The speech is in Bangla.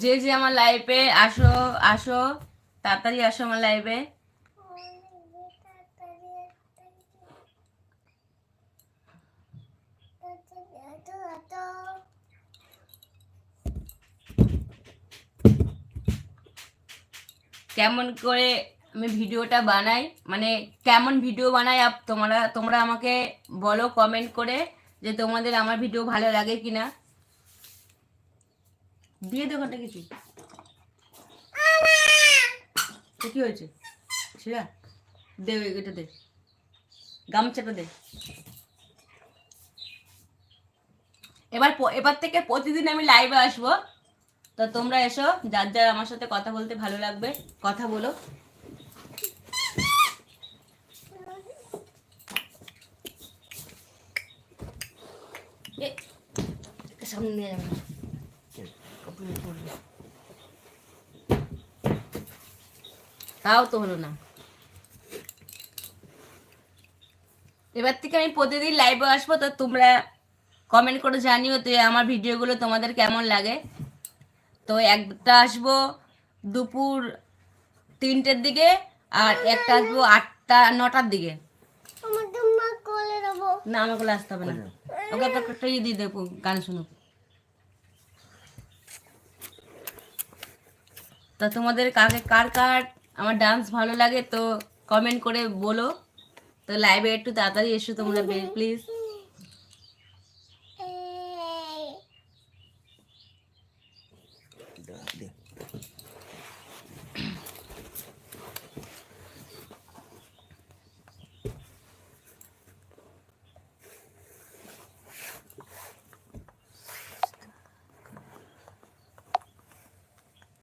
যে যে আমার লাইভে আসো আসো, তাড়াতাড়ি আসো আমার লাইভে। কেমন করে আমি ভিডিওটা বানাই, মানে কেমন ভিডিও বানাই তোমরা তোমরা আমাকে বলো কমেন্ট করে যে তোমাদের আমার ভিডিও ভালো লাগে কিনা। দিয়ে দে ওখানটা কিছু, কি হয়েছে সেটা দে, এটা দে, গামছাটা দে। এবার থেকে প্রতিদিন আমি লাইভে আসবো, তো তোমরা এসো, যার যার আমার সাথে কথা বলতে ভালো লাগবে কথা বলো। সামনে নিয়ে যাবে তাও তো হলো না। এবার থেকে আমি প্রতিদিন লাইভে আসবো, তো তোমরা কমেন্ট করে জানিও তো আমার ভিডিওগুলো তোমাদের কেমন লাগে। তো একটা আসবো দুপুর 3টের দিকে, আর একটা আসবো 8টা 9টার দিকে। না আমার কোলে আসতে হবে না, ওকে একটা ইয়ে দিয়ে দেবো, গান শুনুক। তা তোমাদের কাকে কার কার আমার ডান্স ভালো লাগে তো কমেন্ট করে বলো। তো লাইভে একটু তাড়াতাড়ি এসো তোমরা প্লিজ।